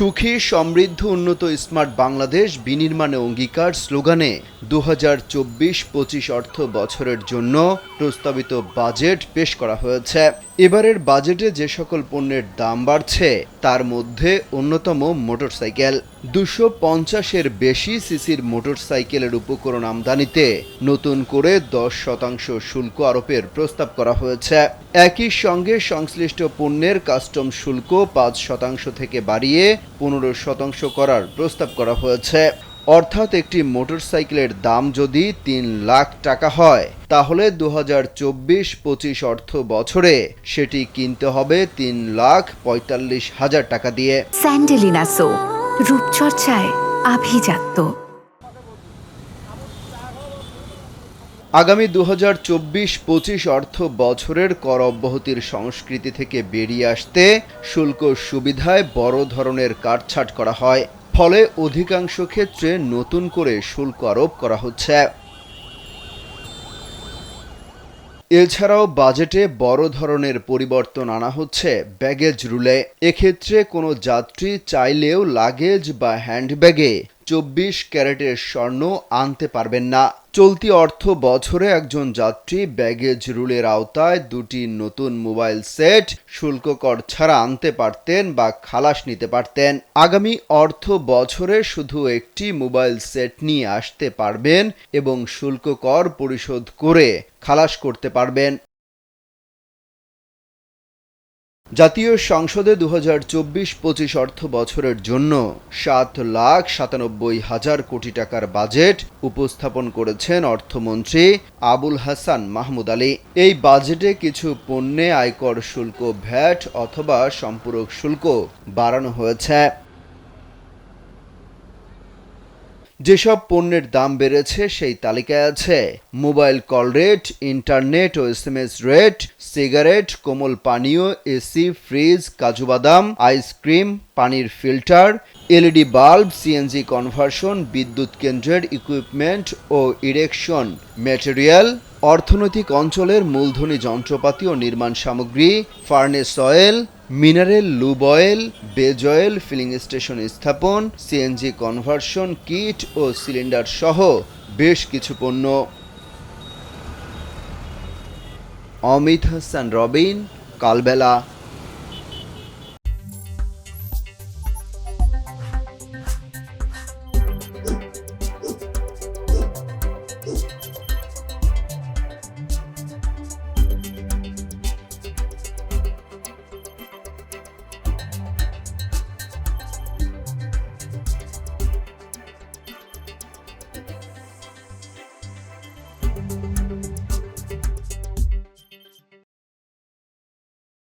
সুখী সমৃদ্ধ উন্নত স্মার্ট বাংলাদেশ বিনির্মাণে অঙ্গীকার স্লোগানে 2024-25 অর্থ বছরের জন্য প্রস্তাবিত বাজেট পেশ করা হয়েছে। এবারের বাজেটে যে সকল পণ্যের দাম বাড়ছে তার মধ্যে অন্যতম মোটরসাইকেল। 250-এর বেশি সিসির মোটরসাইকেলের উপকরণ আমদানিতে নতুন করে 10% শুল্ক আরোপের প্রস্তাব করা হয়েছে। একই সঙ্গে সংশ্লিষ্ট পণ্যের কাস্টম শুল্ক 5% থেকে বাড়িয়ে 15% করার প্রস্তাব করা হয়েছে। অর্থাৎ একটি মোটরসাইকেলের দাম যদি 3 লাখ টাকা হয় তাহলে 2024-25 অর্থ বছরে সেটি কিনতে হবে 3,45,000 টাকা দিয়ে। স্যান্ডেলিনা সো, রূপচর্চায় আভিজাত্য। আগামী 2024-25 অর্থ বছরের কর অব্যাহতির সংস্কৃতি থেকে বেরিয়ে আসতে শুল্ক সুবিধায় বড় ধরনের কাটছাঁট করা হয়, ফলে অধিকাংশ ক্ষেত্রে নতুন করে শুল্ক আরোপ করা হচ্ছে। এছাড়াও বাজেটে বড় ধরনের পরিবর্তন আনা হচ্ছে ব্যাগেজ রুলে। এক্ষেত্রে কোনো যাত্রী চাইলেও লাগেজ বা হ্যান্ডব্যাগে 24 ক্যারেটের স্বর্ণ আনতে পারবেন না। চলতি অর্থ বছরে একজন যাত্রী ব্যাগেজ রুলের আওতায় 2টি নতুন মোবাইল সেট শুল্ক কর ছাড়া আনতে পারতেন বা খালাস নিতে পারতেন। আগামী অর্থ বছরে শুধু একটি মোবাইল সেট নিয়ে আসতে পারবেন এবং শুল্ক কর পরিশোধ করে খালাস করতে পারবেন। জাতীয় সংসদে 2024-25 অর্থ বছরের জন্য 7,97,000 কোটি টাকার বাজেট উপস্থাপন করেছেন অর্থমন্ত্রী আবুল হাসান মাহমুদ আলী। এই বাজেটে কিছু পণ্যে আয়কর শুল্ক ভ্যাট অথবা সম্পূরক শুল্ক বাড়ানো হয়েছে। যেসব পণ্যের দাম বেড়েছে সেই তালিকায় আছে মোবাইল কল রেট, ইন্টারনেট ও SMS রেট, সিগারেট, কোমল পানীয়, এসি, ফ্রিজ, কাজু বাদাম, আইসক্রিম, পানির filter, LED bulb, CNG conversion, বিদ্যুৎ কেন্দ্রের ইকুইপমেন্ট ও ইরেকশন ম্যাটেরিয়াল, অর্থনৈতিক অঞ্চলের মূলধনী যন্ত্রপাতি ও নির্মাণ সামগ্রী, furnace oil, mineral lube oil, base oil, filling station স্থাপন, CNG কনভার্সন কিট ও সিলিন্ডার সহ বেশ কিছু পণ্য। অমিত হাসান রবিন, কালবেলা।